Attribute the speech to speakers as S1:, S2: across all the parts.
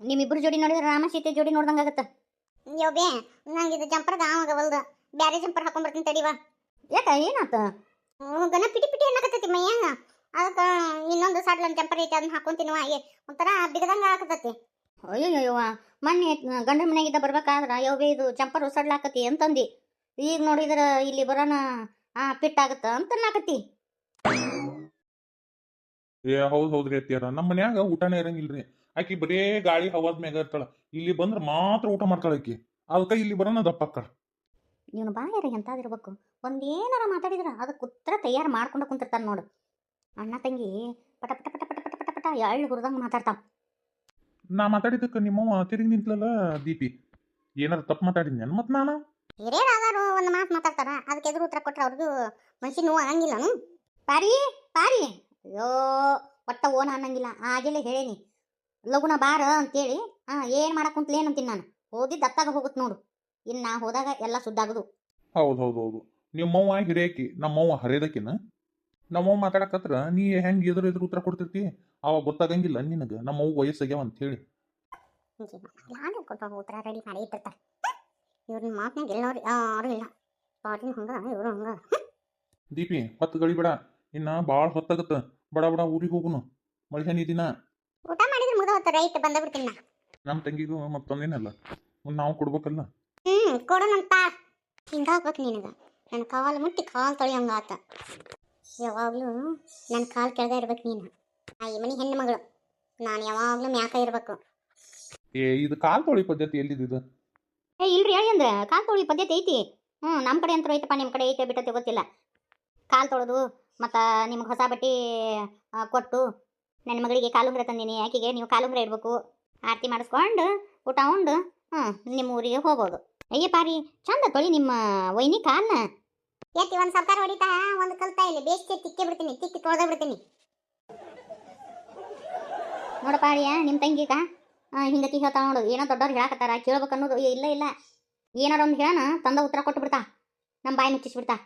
S1: ನಿಮ್ಮಿಬ್ರು ಜೋಡಿ ನೋಡಿದ್ರೆ ರಾಮ ಸೀತೆ ಜೋಡಿ ನೋಡ್ದಂಗಾಗತ್ತ.
S2: ಯೋಬೆ ನಂಗೆ ಇದು ಜಂಪರ್ ಗಾವಾಗವಲ್ದು, ಬ್ಯಾರೆ ಜಂಪರ್ ಹಾಕೊಂಡ್ ಬರ್ತೀನಿ ತಡಿವಾ.
S1: ಯಾಕ ಏನಾತ?
S2: ಗನ ಪಿಟಿ ಪಿಟಿ ಅನ್ನಕತ್ತೈತಿ ಮೈಯಾಗ. ಅದಕ್ಕೆ ಇನ್ನೊಂದು ಸಡ್ಲನ್ ಜಂಪರ್ ಐತಿ ಅದನ್ನ ಹಾಕೊಂತೀನಿವ. ಒಂಥರ ಬಿಗದಂಗ ಆಗತೈತಿ.
S1: ಅಯ್ಯಯ್ಯವ್ವ, ಮೊನ್ನೆ ಗಂಡ ಮನೆಗಿದ್ದ ಬರ್ಬೇಕಾದ್ರ ಯವ್ಬೇ ಇದು ಜಂಪರ್ ಉಸಡ್ಲಾಕತಿ ಅಂತಂದಿ. ಈಗ ನೋಡಿದ್ರ ಇಲ್ಲಿ ಬರೋಣ ಪಿಟ್ಟಾಗತ್ತ ಅಂತ ನಾಕತಿ.
S3: ಹೌದ್ರಿ ಅತ್ತಿಯಾರ, ನಮ್ಮ ಮನ್ಯಾಗ ಊಟನೇ ಇರಂಗಿಲ್ರಿ. ಆಕಿ ಬರೇ ಗಾಳಿ ಹವಾದ ಮ್ಯಾಗ ಇರ್ತಾಳ. ಇಲ್ಲಿ ಬಂದ್ರ ಮಾತ್ರ ಊಟ ಮಾಡ್ತಾಳ ಆಕಿ. ಅದಕ್ಕ ಇಲ್ಲಿ ಬರೋಣ ದಪ್ಪಕ್ಕ.
S1: ಇವನು ಬಾಯಾರ ಎಂತಾದಿರ್ಬೇಕು, ಒಂದೇನಾರ ಮಾತಾಡಿದ್ರ ಅದಕ್ಕೆ ಉತ್ತರ ತಯಾರು ಮಾಡ್ಕೊಂಡು ಕುಂತಿರ್ತಾನ ನೋಡು. ಅಣ್ಣ ತಂಗಿ ಪಟ ಪಟ ಪಟ ಪಟ ಪಟ ಪಟ ಪಟ ಎಳ್ಳು ಹುರಿದಂಗೆ ಮಾತಾಡ್ತಾವ.
S3: ನಾ ಮಾತಾಡಿದಕ್ಕೆ ನಿಮ್ಮವ್ವ ತಿರುಗಿ ನಿಂತ್ಲಲ್ಲ ದೀಪಿ, ಏನಾರ ತಪ್ಪು ಮಾತಾಡಿದ್ನೇನು ಮತ್ ನಾನು?
S2: ಹಿರಿಯರಾದಾರು ಒಂದು ಮಾತು ಮಾತಾಡ್ತಾರ, ಅದಕ್ಕೆ ಎದುರು ಉತ್ತರ ಕೊಟ್ರೆ ಅವ್ರಿಗೂ ಮನ್ಸಿನ ನೋವು ಆಗಂಗಿಲ್ಲನು?
S1: ಪಾರಿ ಪಾರಿ, ಅಯ್ಯೋ ಒಟ್ಟ ಓನ ಅನ್ನಂಗಿಲ್ಲ. ಆಗಲೇ ಹೇಳೇನಿ ಲಗುನ ಬಾರ ಅಂತೇಳಿ. ಏನು ಮಾಡಕ್ ಕುಂತ್ಲೇನು ಅಂತೀನಿ ನಾನು. ಓದಿದ್ದು ಅತ್ತಾಗ ಹೋಗುತ್ತೆ ನೋಡು. ಇನ್ನು ನಾ ಹೋದಾಗ ಎಲ್ಲ ಸುದ್ದಾಗದು.
S3: ಹೌದು ನಿಮ್ಮವ್ವ ಹಿರಿಯಕಿ, ನಮ್ಮವ್ವ ಹರಿಯದಕಿನ. ನಮ್ಮವ್ವ ಮಾತಾಡಕತ್ರ ನೀ ಹೆಂಗೆ ಎದುರು ಉತ್ತರ ಕೊಡ್ತಿರ್ತಿ, ಅವಾಗ ಗೊತ್ತಾಗಂಗಿಲ್ಲ ನಿನಗ ನಮ್ಮವ್ವ ವಯಸ್ಸಾಗ್ಯಾವ ಅಂತ ಹೇಳಿ.
S2: ನಾನು ಕೊಟ್ಟು ಉತ್ತರ ರೆಡಿ ಮಾಡಿ ಇಟ್ಟಿರ್ತಾರೆ. ಇವ್ರನ್ನ ಮಾತನಾಗ ಎಲ್ಲವ್ರು ಯಾರು ಇಲ್ಲ. ಪಾಟಿನ ಹಂಗ ಇವರು ಹಂಗ.
S3: ದೀಪಿ ಹೊತ್ತು ಗಳಿಬೇಡ, ಇನ್ನ ಭಾಳ ಹೊತ್ತಾಗತ್ತ. ಬಡ ಬಡ ಊರಿಗೆ ಹೋಗುನು, ಮಳ್ಯಾನಿ ದಿನ.
S2: ಊಟ ಮಾಡಿದ್ರೆ ಮುಗಿದ ಹೊತ್ತು ರೈಟ್ ಬಂದ ಬಿಡ್ತೀನಿ ನಾ.
S3: ನಮ್ಮ ತಂಗಿಗೂ ಮತ್ತೊಂದೇನಲ್ಲ, ನಾವು ಕೊಡ್ಬೇಕಲ್ಲ.
S2: ಕೊಡೋಣಂತ ಹಿಂಗಾಗ್ಬೇಕು ನಿನಗ. ನನ್ನ ಕಾಲು ಮುಟ್ಟಿ ಕಾಲು ತೊಳೆಯಂಗಾತ. ಯಾವಾಗಲೂ ನನ್ನ ಕಾಲು ಕೆಳಗೆ ಇರ್ಬೇಕು ನೀನು. ಈ ಮನೆ ಹೆಣ್ಣು ಮಗಳು, ನಾನು ಯಾವಾಗಲೂ ಮ್ಯಾಕ ಇರ್ಬೇಕು.
S3: ಇದು ಕಾಲ್ ತೊಳಿ ಪದ್ಧತಿ ಎಲ್ಲಿದ್ದು?
S1: ಇಲ್ರಿ ಹೇಳಿ ಅಂದ್ರೆ ಕಾಲು ತೊಳಿ ಪದ್ಧತಿ ಐತಿ. ನಮ್ಮ ಕಡೆ ಅಂತ ಐತಪ್ಪ, ನಿಮ್ಮ ಕಡೆ ಐತೆ ಬಿಟ್ಟತೆ ಗೊತ್ತಿಲ್ಲ. ಕಾಲು ತೊಳೆದು ಮತ್ತು ನಿಮ್ಗೆ ಹೊಸ ಬಟ್ಟೆ ಕೊಟ್ಟು, ನನ್ನ ಮಗಳಿಗೆ ಕಾಲುಂಗ್ರ ತಂದೀನಿ, ಆಕೆಗೆ ನೀವು ಕಾಲುಂಗ್ರ ಇಡಬೇಕು. ಆರತಿ ಮಾಡಿಸ್ಕೊಂಡು ಊಟ ಉಂಡು ನಿಮ್ಮ ಊರಿಗೆ ಹೋಗ್ಬೋದು. ಅಯ್ಯ ಪಾರಿ, ಚಂದ ತೊಳಿ ನಿಮ್ಮ ವೈನಿ ಕಾಲ್ನ.
S2: ಎತ್ತಿ ಒಂದು ಸರ್ಕಾರ ಹೊಡಿತಾ ಒಂದು ಕಲ್ತಾ ಇಲ್ಲಿ ಬೇಸ್ತಿ ತಿಕ್ಕಿ ಬಿಡ್ತೀನಿ, ತಿಕ್ಕಿ ತೊಳೆದ ಬಿಡ್ತೀನಿ.
S1: ನೋಡಪ್ಪಾರಿಯ ನಿಮ್ಮ ತಂಗಿಗ ಹಿಂಗತಿ ಹೇಳ್ತಾ ನೋಡು. ಏನೋ ದೊಡ್ಡವ್ರು ಹೇಳಕತ್ತಾರ, ಕೇಳ್ಬೇಕು ಅನ್ನೋದು ಇಲ್ಲ. ಏನಾರ ಒಂದು ಹೇಳೋಣ ತಂದ ಉತ್ತರ ಕೊಟ್ಟು ಬಿಡ್ತಾ, ನಮ್ಮ ಬಾಯಿ ಮುಚ್ಚಿಸ್ಬಿಡ್ತಾ.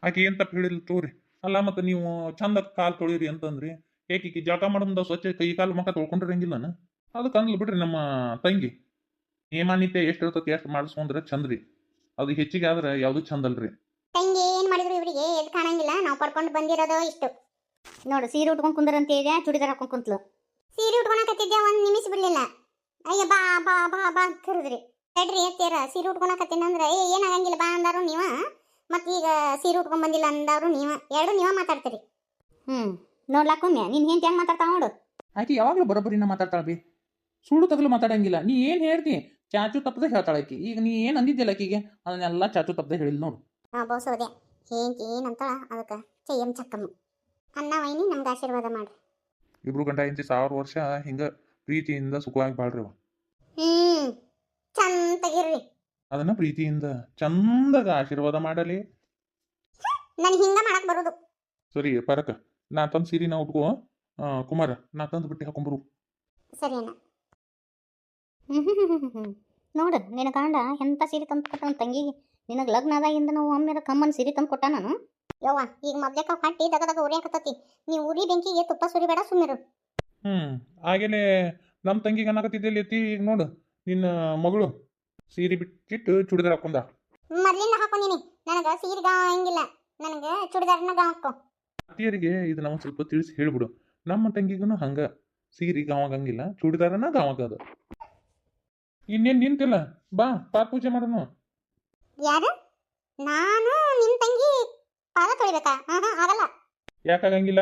S3: ಆಕೆ ಏನು ತಪ್ಪು ಹೇಳಿಲ್ಲ ತೋರಿ. ಅಲ್ಲ ಮತ್ತು ನೀವು ಚಂದ ಕಾಲು ತೊಳಿರಿ ಅಂತಂದ್ರಿ, ಏಕೀಕಿ ಜಳಕ ಮಾಡೋದ ಸ್ವಚ್ಛ ಕೈ ಕಾಲು ಮುಖ ತೊಳ್ಕೊಂಡಿರಂಗಿಲ್ಲನ. ಅದಕ್ಕೆ ಅಂದ್ಲು ಬಿಡ್ರಿ ನಮ್ಮ ತಂಗಿ. ನೇಮಾನಿತ್ಯ ಎಷ್ಟು ಇರ್ತತಿ ಎಷ್ಟು ಮಾಡಿಸ್ಕೊಂಡ್ರೆ ಚಂದ್ರಿ. ಅದು ಹೆಚ್ಚಿಗೆ ಆದ್ರೆ ಯಾವುದು ಚಂದ ಅಲ್ರಿ.
S2: ತಂಗಿ ಏನು ಮಾಡಿದ್ರು ಇವರಿಗೆ ಎದು ಕಾಣಂಗಿಲ್ಲ. ನಾವು ಪಡ್ಕೊಂಡು ಬಂದಿರೋದು ಇಷ್ಟು
S1: ನೋಡು. ಸೀರೆ ಉಟ್ಕೊಂಡು ಕುಂದ್ರ ಅಂತ ಇದೆ, ಚೂಡಿದಾರ ಹಾಕೊಂಡು ಕುಂತ್ಲು.
S2: ಸೀರೆ ಉಟ್ಕೊಳಕತ್ತಿದ್ದೆ, ಒಂದು ನಿಮಿಷ ಬಿಡ್ಲಿಲ್ಲ. ಅಯ್ಯ ಬಾ ಬಾ ಬಾ ಬಾ ಅಂತ ಕರೆದ್ರಿ. ತಡ್ರಿ ಎತ್ತೀರ, ಸೀರೆ ಉಟ್ಕೊಳಕತ್ತೀನಿ ಅಂದ್ರೆ ಏನಾಗಂಗಿಲ್ಲ ಬಾ ಅಂದಾರು ನೀವ, ಮತ್ತೀಗ ಸೀರೆ ಉಟ್ಕೊಂಡ್ ಬಂದಿಲ್ಲ ಅಂದಾರು ನೀವ. ಎರಡು ನೀವ ಮಾತಾಡ್ತೀರಿ.
S1: ನೋಡ್ಲಾಕೊಮ್ಮೆ ನೀನು ಹೆಂಗೆ ಹೆಂಗೆ ಮಾತಾಡ್ತಾ ನೋಡು.
S4: ಆಕೆ ಯಾವಾಗಲೂ ಬರೋಬ್ಬರಿನ ಮಾತಾಡ್ತಾಳ ಬಿ, ಸುಳ್ಳು ತಗಲು ಮಾತಾಡಂಗಿಲ್ಲ. ನೀ ಏನು ಹೇಳ್ತಿ ಚಾಚು ತಪ್ಪದೆ ಹೇಳ್ತಾಳೆ ಆಕಿ. ಈಗ ನೀ ಏನು ಅಂದಿದ್ದಿಲ್ಲ ಆಕಿಗೆ ಅದನ್ನೆಲ್ಲ ಚಾಚು ತಪ್ಪದೆ ಹೇಳಿಲ್ಲ ನೋಡು.
S2: ಬೋಸೋದೆ ಏನಂತ ಅದಕ್ಕೆ ಚಯ್ಯಂ ಚಕ್ಕಮ್ಮ ಅನ್ನ ವೈನಿ ನಮ್ಗೆ ಆಶೀರ್ವಾದ ಮಾಡ್ರಿ.
S3: ಇಬ್ರು ಗಂಡ ಹೆಂಡತಿ 1000 ವರ್ಷ ಹಿಂಗ ಪ್ರೀತಿಯಿಂದ ಸುಖವಾಗಿ ಬಾಳ್ರಿ.
S2: ಚಂದಗಿರ್ರಿ.
S3: ಅದನ್ನ ಪ್ರೀತಿಯಿಂದ ಚಂದಾಗ ಆಶೀರ್ವಾದ ಮಾಡಲಿ.
S2: ನನ್ ಹಿಂಗ ಮಾಡಕ್ ಬರೋದು.
S3: ಸರಿ ಪರಕ, ನಾ ತಂದು ಸೀರಿನ ಉಟ್ಕೋ. ಕುಮಾರ, ನಾ ತಂದು ಬಿಟ್ಟು ಹಾಕೊಂಬರು.
S2: ಸರಿ ಅಣ್ಣ.
S1: ನೋಡು, ನಿನ್ನ ಗಂಡ ಎಂಥ ಸೀರೆ ತಂದು ಕೊಟ್ಟ ನನ್ನ ತಂಗಿಗೆ. ನಿನಗೆ ಲಗ್ನ ಆದಾಗಿಂದ ನಾವು ಒಮ್ಮೆ ಕಮ್ಮನ ಸೀರೆ ತಂದು ಕೊಟ್ಟ ನಾನು.
S2: ಯವ್ವ ಈಗ ಮೊದ್ಲೇಕ ಹೊಟ್ಟಿ ದಗದಾಗ ಉರಿಯಾಕತ್ತತಿ. ನೀವು ಉರಿ ಬೆಂಕಿಗೆ ತುಪ್ಪ ಸುರಿಬೇಡ, ಸುಮ್ಮಿರು.
S3: ಹಾಗೇನೆ ನಮ್ಮ ತಂಗಿಗೆ ಅನ್ನಕತ್ತಿದ್ದಲ್ಲಿ ಎತ್ತಿ. ಈಗ ನೋಡು, ನಿನ್ನ ಮಗಳು ಸೀರೆ ಬಿಟ್ಟಿಟ್ಟು ಚೂಡಿದಾರ ಹಾಕೊಂಡ.
S2: ಮೊದ್ಲಿಂದ ಹಾಕೊಂಡಿನಿ, ನನಗೆ ಸೀರೆ ಗಾವ ಹಂಗಿಲ್ಲ, ನನಗೆ ಚೂಡಿದಾರನ ಗಾವ ಹಾಕೋ.
S3: ಅತ್ತಿಯರಿಗೆ ಇದು ನಾವು ಸ್ವಲ್ಪ ತಿಳಿಸಿ ಹೇಳ್ಬಿಡು. ನಮ್ಮ ತಂಗಿಗೂ ಹಂಗ ಸೀರೆ ಗಾವಾಗಂಗಿಲ್ಲ, ಚೂಡಿದಾರನ ಗಾವಾಗದ. ಇನ್ನೇನು ನಿಂತಿಲ್ಲ, ಬಾ ಪಾದ ಪೂಜೆ ಮಾಡೋಣ.
S2: ಯಾರು? ನಾನು ನಿಮ್ ತಂಗಿ ಪಾದ ತೊಳಿಬೇಕಾ? ಆಗಲ್ಲ.
S3: ಯಾಕಾಗಂಗಿಲ್ಲ?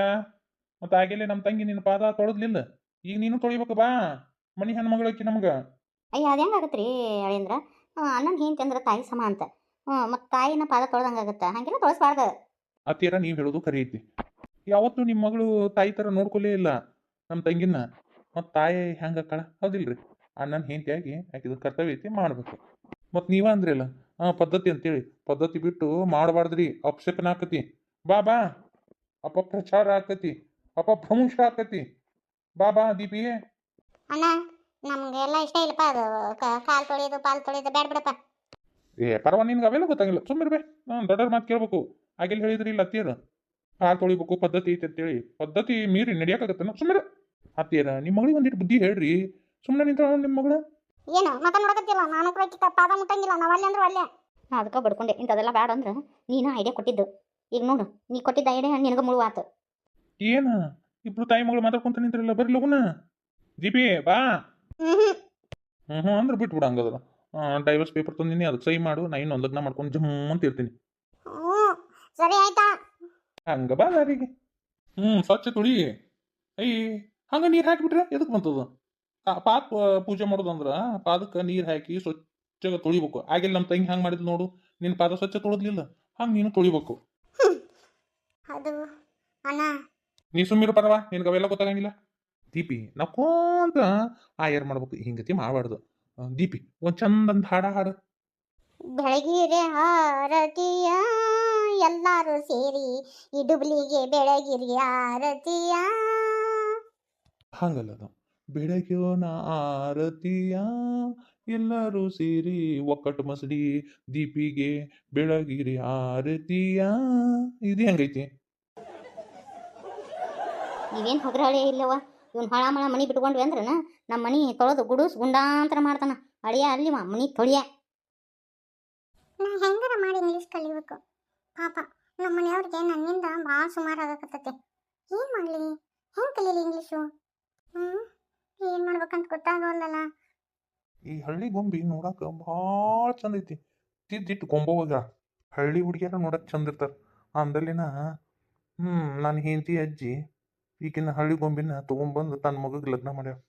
S3: ಮತ್ತೆ ಆಗಲೇ ನಮ್ಮ ತಂಗಿ ನಿನ್ನ ಪಾದ ತೊಳೆದ್ಲಿಲ್ಲ, ಈಗ ನೀನು ತೊಳಿಬೇಕು. ಬಾ, ಮನಿ ಹೆಣ್ಮಗಳಕ್ಕಿ ನಮ್ಗ.
S1: ಅಯ್ಯ ಅದು ಹೆಂಗಾಗತ್ರಿ ಅಳೇಂದ್ರ? ಅಣ್ಣನ ಹೆಂಡತಿ ಅಂದ್ರೆ ತಾಯಿ ಸಮ ಅಂತ. ಮತ್ತು ತಾಯಿನ ಪಾದ ತೊಳ್ದಂಗಾಗತ್ತ, ಹಂಗೆಲ್ಲ ತೊಳಸ್ಬಾರ್ದು.
S3: ಅತ್ತಿಯರ ನೀವು ಹೇಳೋದು ಖರಿ ಐತಿ. ಯಾವತ್ತು ನಿಮ್ಮ ಮಗಳು ತಾಯಿ ಥರ ನೋಡ್ಕೊಲೇ ಇಲ್ಲ ನಮ್ಮ ತಂಗಿನ. ಮತ್ತು ತಾಯಿ ಹೆಂಗೆ ಅಕ್ಕಳ ಹೌದಿಲ್ರಿ? ಅಣ್ಣನ ಹೆಂಡತಿಯಾಗಿ ಆಕಿದು ಕರ್ತವ್ಯ ಐತಿ, ಮಾಡಬೇಕು. ಮತ್ತು ನೀವ ಅಂದ್ರಲ್ಲ ಪದ್ಧತಿ ಅಂತೇಳಿ, ಪದ್ಧತಿ ಬಿಟ್ಟು ಮಾಡಬಾರ್ದ್ರಿ. ಅಪಶಕನ ಆಕತಿ. ಬಾ ಬಾ, ಅಪಪ್ರಚಾರ ಆಕತಿ, ಅಪಭ್ರಂಶ ಆಕತಿ. ಬಾ ಬಾ ದೀಪಿ.
S2: ಅಣ್ಣ ನಮ್ಗೆಲ್ಲ ಇಷ್ಟ ಇಲ್ಲಪ್ಪ ಅದು ಕಾಲು ತೊಳೆಯೋದು ಪಾಲು ತೊಳೆಯೋದು ಬೇಡ ಬಿಡಪ್ಪ.
S3: ಪರವ ನಿನ್ಗೆ ಅವೆಲ್ಲ ಗೊತ್ತಾಗಿಲ್ಲ, ಸುಮ್ಮನೆ ನಾನು ದೊಡ್ಡವ್ರ ಮಾತು ಕೇಳ್ಬೇಕು. ಆಗಿಲ್ಲಿ ಹೇಳಿದ್ರಿ ಇಲ್ಲ ಅತ್ತಿಯರ ಕಾಲು ತೊಳಿಬೇಕು ಪದ್ಧತಿ ಐತಿ ಅಂತೇಳಿ. ಪದ್ಧತಿ ಮೀರಿ ನಡಿಯೋಕ್ಕಾಗತ್ತನ? ಸುಮ್ಮನೆ ಅತ್ತಿಯರ ನಿಮ್ಮ ಮಗಳಿಗೆ ಒಂದಿಟ್ಟು ಬುದ್ಧಿ ಹೇಳ್ರಿ. ಸುಮ್ಮನೆ ನಿಂತ ನಿಮ್ಮ ಮಗಳು
S2: ಏನು ಮಕ ನೋಡಕತ್ತಿಲ್ಲ ನಾನು ಕೂಡ ಪಾದ ಮುಟ್ಟಂಗಿಲ್ಲ ನಾವು ಅಲ್ಲಿ ಅಂದ್ರೆ ಅಲ್ಲೇ.
S1: ಅದಕ್ಕೆ ಬಡ್ಕೊಂಡೆ ಇಂಥದೆಲ್ಲ ಬೇಡ ಅಂದ್ರೆ ನೀನು ಐಡಿಯಾ ಕೊಟ್ಟಿದ್ದು. ಈಗ ನೋಡು ನೀ ಕೊಟ್ಟಿದ್ದ ಐಡಿಯಾ ನಿನಗೆ ಮುಳುವಾತು.
S3: ಏನ ಇಬ್ರು ತಾಯಿ ಮಗಳು ಮಾತಾಡ್ಕೊಂತ ನಿಂತಿರಲ್ಲ ಬರ್ರಿ ಲಗುನ ದೀಪಿ ಬಾ ಅಂದ್ರೆ ಬಿಟ್ಬಿಡು ಹಂಗದ್ರ ಡೈವರ್ಸ್ ಪೇಪರ್ ತಂದಿನಿ ಅದಕ್ಕೆ ಸಹಿ ಮಾಡು ನಾ ಇನ್ನೊಂದು ಲಗ್ನ ಮಾಡ್ಕೊಂಡು ಜಮ್ ಅಂತ ಇರ್ತೀನಿ.
S2: ಹ್ಞೂ ಸರಿ ಆಯ್ತಾ.
S3: ಹಂಗ ಬಾ ದಾರಿಗೆ ಸ್ವಚ್ಛ ತುಳಿ. ಹಂಗ ನೀರು ಹಾಕಿಬಿಟ್ರೆ ಎದಕ್ಕೆ ಬಂತದ ಪಾದ ಪೂಜೆ ಮಾಡೋದಂದ್ರ ಪಾದಕ್ಕೆ ನೀರು ಹಾಕಿ ಸ್ವಚ್ಛಗ ತೊಳಿಬೇಕು. ಆಗಿಲ್ಲ ನಮ್ಮ ತಂಗಿ ಹಂಗೆ ಮಾಡಿದ್ ನೋಡು, ನಿನ್ನ ಪಾದ ಸ್ವಚ್ಛ ತೊಳೆದ್ಲಿಲ್ಲ ಹಂಗೆ ನೀನು ತೊಳಿಬೇಕು.
S2: ಅದು ಅಣ್ಣ
S3: ನೀ ಸುಮ್ಮಿರು ಪರವಾ ನಿನ್ಗೆ ಅವೆಲ್ಲ ಗೊತ್ತಾಗಂಗಿಲ್ಲ. ದೀಪಿ ನಕ್ಕೊಂತ ಆಯರ್ ಮಾಡ್ಬೇಕು, ಹಿಂಗತಿ ಮಾಡಬಾರ್ದು. ದೀಪಿ ಒಂದು ಚಂದಂತ ಹಾಡು.
S2: ಬೆಳಗಿರೆ ಹಾರತಿಯ ಎಲ್ಲರೂ ಸೇರಿ ಇಡುಬ್ಲಿಗೆ ಬೆಳಗಿರಿ ಆರತಿಯ.
S3: ಹಂಗಲ್ಲ ಅದು ಬೆಳಗ್ಯೋನ ಆರತಿಯ ಎಲ್ಲರೂ ಸೇರಿ ಒಕ್ಕಟ್ಟು ಮಸಡಿ ದೀಪಿಗೆ ಬೆಳಗಿರಿ ಆರತಿಯ. ಇದು ಹೆಂಗೈತಿ?
S1: ನೀವೇನು ಹೊಗರಾಳೆ ಇಲ್ಲವ ಇವ್ನು ಹೊಳ ಮಳ ಮನೆ ಬಿಟ್ಕೊಂಡ್ವಿ ಅಂದ್ರನ ನಮ್ಮ ಮನೆ ತೊಳೆದು ಗುಡುಸ್ ಗುಂಡಾಂತರ ಮಾಡ್ತಾನ. ಅಳಿಯ ಅಲ್ಲಿವ ಮನೆ ತೊಳಿಯ.
S2: ನಾ ಹೆಂಗಾರ ಮಾಡಿ ಇಂಗ್ಲೀಷ್ ಕಲಿಬೇಕು. ಪಾಪ ನಮ್ಮ ಮನೆಯವ್ರಿಗೆ ನನ್ನಿಂದ ಭಾಳ ಸುಮಾರು ಆಗಕತ್ತೈತಿ. ಏನು ಮಾಡಲಿ, ಹೆಂಗೆ ಕಲೀಲಿ ಇಂಗ್ಲೀಷು? ಏನು ಮಾಡ್ಬೇಕಂತ ಗೊತ್ತಾಗವಲ್ಲಲ್ಲ.
S3: ಈ ಹಳ್ಳಿ ಗೊಂಬಿ ನೋಡಕ್ಕೆ ಭಾಳ ಚಂದ ಐತಿ. ತಿದ್ದಿಟ್ಟು ಗೊಂಬೋಗ ಹಳ್ಳಿ ಹುಡುಗಿಯರ ನೋಡಕ್ಕೆ ಚಂದ ಇರ್ತಾರೆ. ಅಂದಲ್ಲಿನ ನನ್ನ ಹೆಂಡತಿ ಅಜ್ಜಿ ಈಗಿನ ಹಳ್ಳಿ ಗೊಂಬಿನ ತೊಗೊಂಬಂದು ತನ್ನ ಮಗಗೆ ಲಗ್ನ ಮಾಡ್ಯಾವ.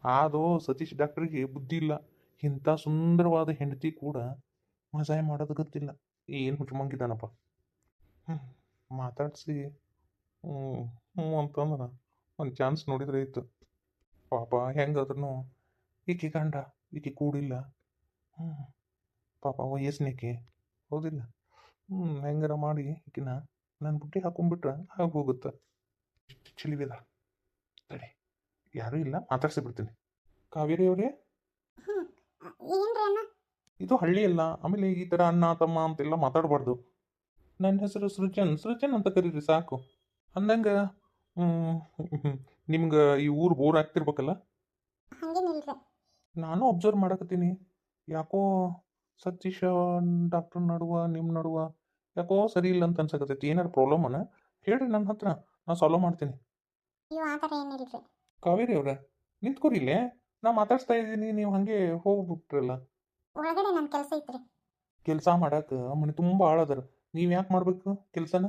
S3: ಆದೋ ಸತೀಶ್ ಡಾಕ್ಟ್ರಿಗೆ ಬುದ್ಧಿ ಇಲ್ಲ. ಇಂಥ ಸುಂದರವಾದ ಹೆಂಡತಿ ಕೂಡ ಮಜಾಯ ಮಾಡೋದು ಗೊತ್ತಿಲ್ಲ. ಏನು ಹುಚ್ಚುಮಂಗಿದ್ದಾನಪ್ಪ. ಮಾತಾಡಿಸಿ ಅಂತಂದ್ರೆ ಒಂದು ಚಾನ್ಸ್ ನೋಡಿದ್ರೆ ಇತ್ತು. ಪಾಪ ಹೆಂಗಾದ್ರೂ ಈಕೆ ಗಂಡ ಈಕೆ ಕೂಡಿಲ್ಲ. ಪಾಪ ವಯಸ್ಸಿನೇಕೆ ಹೌದಿಲ್ಲ. ಹೆಂಗಾರ ಮಾಡಿ ಈಕಿನ ನನ್ನ ಬುಟ್ಟಿ ಹಾಕೊಂಡ್ಬಿಟ್ರೆ ಆಗೋಗುತ್ತೆ. ಚಿಲಿವಿದ ತಡಿ ಯಾರೂ ಇಲ್ಲ ಮಾತಾಡ್ಸಿ ಬಿಡ್ತೀನಿ. ಕಾವೇರಿ ಅವರೇ,
S2: ಏನ್ರಿ ಅಣ್ಣ?
S3: ಇದು ಹಳ್ಳಿ ಅಲ್ಲ, ಆಮೇಲೆ ಈ ಥರ ಅಣ್ಣ ತಮ್ಮ ಅಂತೆಲ್ಲ ಮಾತಾಡಬಾರ್ದು. ನನ್ನ ಹೆಸರು ಸೃಜನ್ ಅಂತ ಕರೀರಿ ಸಾಕು. ಅಂದಂಗೆ ನಿಮ್ಗೆ ಈ ಊರು ಬೋರ್ ಆಗ್ತಿರ್ಬೇಕಲ್ಲ?
S2: ಹಂಗೇನಿಲ್ರಿ.
S3: ನಾನು ಅಬ್ಸರ್ವ್ ಮಾಡಕತ್ತೀನಿ. ಯಾಕೋ ಸತೀಶ ಡಾಕ್ಟರ್ ನಡುವ ನಿಮ್ಮ ನಡುವ ಯಾಕೋ ಸರಿ ಇಲ್ಲ ಅಂತ ಅನ್ಸಕತ್ತೈತಿ. ಏನಾರು ಪ್ರಾಬ್ಲಮ್ಮನ ಹೇಳ್ರಿ ನನ್ನ ಹತ್ರ, ನಾನು ಸಾಲ್ವ್ ಮಾಡ್ತೀನಿ.
S2: ಅಯ್ಯೋ ಆ ಥರ ಏನಿಲ್ರಿ.
S3: ಕಾವೇರಿ ಅವ್ರ ನಿಂತ್ಕೊರಿ ಇಲ್ಲೇ, ನಾ ಮಾತಾಡ್ಸ್ತಾ ಇದ್ದೀನಿ, ನೀವು ಹಾಗೆ ಹೋಗ್ಬಿಟ್ರಲ್ಲ.
S2: ಒಳಗಡೆ ನನ್ನ ಕೆಲಸ ಐತ್ರಿ.
S3: ಕೆಲಸ ಮಾಡಕ್ಕೆ ಮನೆ ತುಂಬ ಆಳದರ, ನೀವು ಯಾಕೆ ಮಾಡಬೇಕು ಕೆಲಸನ?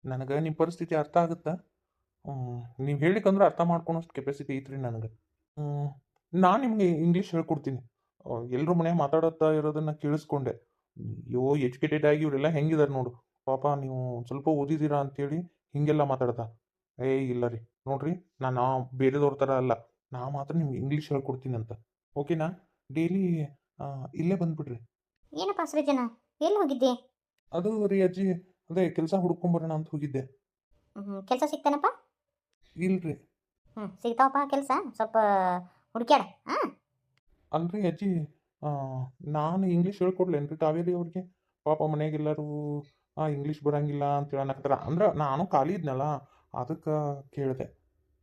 S3: ನನಗೆ ನಿಮ್ಮ ಪರಿಸ್ಥಿತಿ ಅರ್ಥ ಆಗುತ್ತಾ? ನೀವು ಹೇಳಿಕಂದ್ರೆ ಅರ್ಥ ಮಾಡ್ಕೊಳೋಷ್ಟು ಕೆಪಾಸಿಟಿ ಐತ್ರಿ ನನಗೆ. ನಾನು ನಿಮಗೆ ಇಂಗ್ಲೀಷ್ ಹೇಳ್ಕೊಡ್ತೀನಿ. ಎಲ್ಲರೂ ಮನೆ ಮಾತಾಡುತ್ತಾ ಇರೋದನ್ನ ಕೇಳಿಸ್ಕೊಂಡೆ. ಅಯ್ಯೋ ಎಜುಕೇಟೆಡ್ ಆಗಿ ಇವರೆಲ್ಲ ಹೆಂಗಿದಾರೆ ನೋಡು. ಪಾಪ ನೀವು ಸ್ವಲ್ಪ ಓದಿದ್ದೀರಾ ಅಂತೇಳಿ ಹೀಗೆಲ್ಲ ಮಾತಾಡ್ತಾ. ಇಲ್ಲ ರೀ ನೋಡ್ರಿ, ನಾನು ಬೇರೆದವ್ರ ಥರ ಅಲ್ಲ, ನಾ ಮಾತ್ರ ನಿಮ್ಗೆ ಇಂಗ್ಲೀಷ್ ಹೇಳ್ಕೊಡ್ತೀನಿ ಅಂತ. ಓಕೆನಾ? ಡೈಲಿ ಇಲ್ಲೇ ಬಂದ್ಬಿಡ್ರಿ.
S1: ಏನಪ್ಪ ಸೃಜನ ಎಲ್ಲಿ ಹೋಗಿದ್ದೆ?
S3: ಅದು ರೀ ಅಜ್ಜಿ, ಅದೇ ಕೆಲಸ ಹುಡ್ಕೊಂಬರೋಣ ಅಂತ ಹೋಗಿದ್ದೆ.
S1: ಕೆಲಸ ಸಿಗ್ತಾನಪ್ಪ?
S3: ಇಲ್ರಿ.
S1: ಸಿಗ್ತಾವಪ್ಪ ಕೆಲಸ, ಸ್ವಲ್ಪ ಹುಡುಕ್ಯಾಡ.
S3: ಅಲ್ರಿ ಅಜ್ಜಿ, ನಾನು ಇಂಗ್ಲೀಷ್ ಹೇಳ್ಕೊಡ್ಲೇನ್ರಿ ಕಾವೇರಿ ಅವ್ರಿಗೆ? ಪಾಪ ಮನೆಗೆಲ್ಲರೂ ಇಂಗ್ಲೀಷ್ ಬರಂಗಿಲ್ಲ ಅಂತೇಳಿ ಅನ್ನಕತ್ತಾರ. ಅಂದ್ರೆ ನಾನು ಖಾಲಿ ಇದ್ನಲ್ಲ ಅದಕ್ಕೆ ಕೇಳಿದೆ.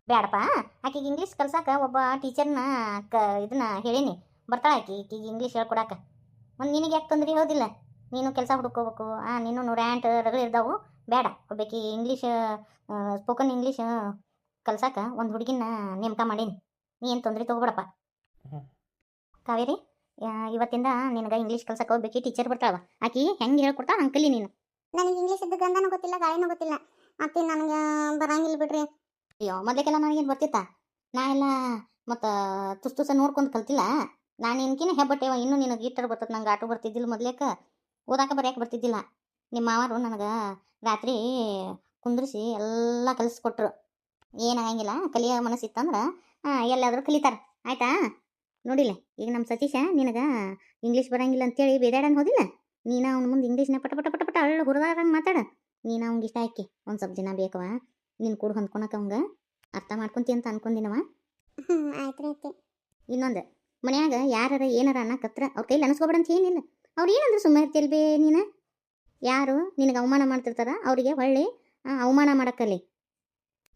S1: ಬೇಡಪ್ಪ, ಆಕಿಗೆ ಇಂಗ್ಲೀಷ್ ಕಲ್ಸಕ್ಕೆ ಒಬ್ಬ ಟೀಚರ್ನ ಇದನ್ನ ಹೇಳೀನಿ, ಬರ್ತಾಳೆ ಆಕಿಗೆ ಇಂಗ್ಲೀಷ್ ಹೇಳ್ಕೊಡಕ್ಕೆ. ಒಂದು ನಿನಗೆ ಯಾಕೆ ತೊಂದರೆ ಹೌದಿಲ್ಲ? ನೀನು ಕೆಲಸ ಹುಡ್ಕೋಬೇಕು. ನೀನು ನೂರ್ಯಾಂಟ್ ರಗಳು ಇರ್ದಾವು. ಬೇಡ, ಒಬ್ಬಾಕಿ ಇಂಗ್ಲೀಷ್ ಸ್ಪೋಕನ್ ಇಂಗ್ಲೀಷ್ ಕಲ್ಸಕ್ಕೆ ಒಂದು ಹುಡುಗಿನ ನೇಮಕ ಮಾಡೀನಿ. ನೀ ಏನು ತೊಂದರೆ ತೊಗೋಬೇಡಪ್ಪ. ಕಾವೇರಿ, ಇವತ್ತಿಂದ ನಿನಗೆ ಇಂಗ್ಲೀಷ್ ಕಲ್ಸಕ್ಕೆ ಹೋಗ್ಬೇಕು ಟೀಚರ್ ಬರ್ತಾವ. ಆಕಿ ಹೆಂಗೆ ಹೇಳ್ಕೊಡ್ತಾ ಹಂಗೆ ಕಲಿ ನೀನು.
S2: ನನಗೆ ಇಂಗ್ಲೀಷ್ ಇದ್ದ ಗಂಧನೂ ಗೊತ್ತಿಲ್ಲ, ಗಾಳಿನೂ ಗೊತ್ತಿಲ್ಲ. ಮತ್ತೆ ನನಗೆ ಬರಂಗಿಲ್ಲ ಬಿಡ್ರಿ.
S1: ಅಯ್ಯೋ, ಮೊದಲೇಕೆಲ್ಲ ನನಗೇನು ಬರ್ತಿತ್ತ? ನಾ ಎಲ್ಲ ಮತ್ತು ತುಸ್ತುಸ ನೋಡ್ಕೊಂಡು ಕಲ್ತಿಲ್ಲ. ನಾನು ನಿನ್ಕಿನ ಹೆಬ್ಬಟ್ಟೆವ. ಇನ್ನೂ ನಿನಗೆ ಗೀಟರ್ ಬರ್ತದೆ, ನಂಗೆ ಆಟೋ ಬರ್ತಿದ್ದಿಲ್ಲ. ಮೊದಲೇಕ ಓದಾಕ ಬರೆಯಕ್ಕೆ ಬರ್ತಿದ್ದಿಲ್ಲ. ನಿಮ್ಮ ಮಾವರು ನನಗೆ ರಾತ್ರಿ ಕುಂದ್ರಿಸಿ ಎಲ್ಲ ಕಲಿಸ್ಕೊಟ್ರು. ಏನಾಗಂಗಿಲ್ಲ, ಕಲಿಯೋ ಮನಸ್ಸಿತ್ತಂದ್ರೆ ಎಲ್ಲಾದರೂ ಕಲಿತಾರೆ. ಆಯಿತಾ? ನೋಡಿಲ್ಲ ಈಗ ನಮ್ಮ ಸತೀಶ ನಿನಗೆ ಇಂಗ್ಲೀಷ್ ಬರಂಗಿಲ್ಲ ಅಂತೇಳಿ ಬೇದಾಡನ್ ಹೋದಿಲ್ಲ. ನೀನು ಅವ್ನ ಮುಂದೆ ಇಂಗ್ಲೀಷ್ನ ಪಟ ಪಟ ಪಟ ಪಟ ಅಳ್ಳು ಹುರಿದಾರಂಗೆ ಮಾತಾಡ. ನೀನು ಅವ್ನಿಗೆ ಇಷ್ಟ ಆಕಿ ಒಂದು ಸ್ವಲ್ಪ ದಿನ ಬೇಕವ ನೀನು ಕೂಡ ಹೊಂದ್ಕೊಳಕ್ಕೆ ಅವಂಗ ಅರ್ಥ ಮಾಡ್ಕೊಂತಿ ಅಂತ ಅನ್ಕೊಂಡಿನವ.
S2: ಆಯ್ತು ರೀ.
S1: ಇನ್ನೊಂದು, ಮನ್ಯಾಗ ಯಾರಾರ ಏನಾರ ಅನ್ನಕತ್ರ ಅವ್ರ ಕೈಲಿ ಅನಿಸ್ಕೊಬೇಡಂತ ಏನಿಲ್ಲ. ಅವ್ರು ಏನಂದ್ರೆ ಸುಮ್ಮನೆ ಇರ್ತಿಲ್ಬೇ ನೀನು. ಯಾರು ನಿನಗೆ ಅವಮಾನ ಮಾಡ್ತಿರ್ತಾರ ಅವರಿಗೆ ಹೊಳ್ಳಿ ಅವಮಾನ ಮಾಡಕ್ಕಲ್ಲಿ.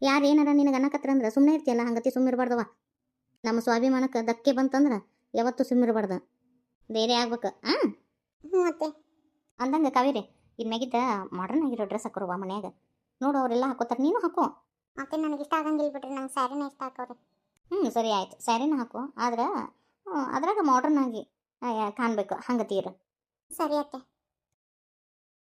S1: ಯಾರು ಏನಾರ ನಿನಗೆ ಅನ್ನಕತ್ರ ಅಂದ್ರೆ ಸುಮ್ಮನೆ ಇರ್ತಿಯಲ್ಲ, ಹಂಗತಿ ಸುಮ್ಮನೆ ಇರಬಾರ್ದವ. ನಮ್ಮ ಸ್ವಾಭಿಮಾನಕ್ಕೆ ಧಕ್ಕೆ ಬಂತಂದ್ರೆ ಯಾವತ್ತೂ ಸುಮ್ಮಿರಬಾರ್ದು, ಧೈರ್ಯ ಆಗ್ಬೇಕು.
S2: ಹ್ಞೂ ಅತ್ತೆ.
S1: ಅಂದಂಗೆ ಕಾವೇರಿ, ಇನ್ಮ್ಯಾಗಿದ್ದ ಮಾಡರ್ನ್ ಆಗಿರೋ ಡ್ರೆಸ್ ಹಾಕೋರುವ ಮನ್ಯಾಗ ನೋಡು, ಅವರೆಲ್ಲ ಹಾಕೋತಾರೆ, ನೀನು ಹಾಕೋ.
S2: ಅತ್ತೆ ನನಗೆ ಇಷ್ಟ ಆಗಂಗಿಲ್ಲ ಬಿಡ್ರಿ, ನಂಗೆ ಸ್ಯಾರಿನೇ ಇಷ್ಟ ಹಾಕೋರಿ.
S1: ಸರಿ ಆಯ್ತು, ಸ್ಯಾರಿನ ಹಾಕು, ಆದ್ರೆ ಅದ್ರಾಗ ಮಾಡರ್ನ್ ಆಗಿ ಕಾಣ್ಬೇಕು, ಹಂಗೆ ತೀರ.
S2: ಸರಿ ಅತ್ತೆ.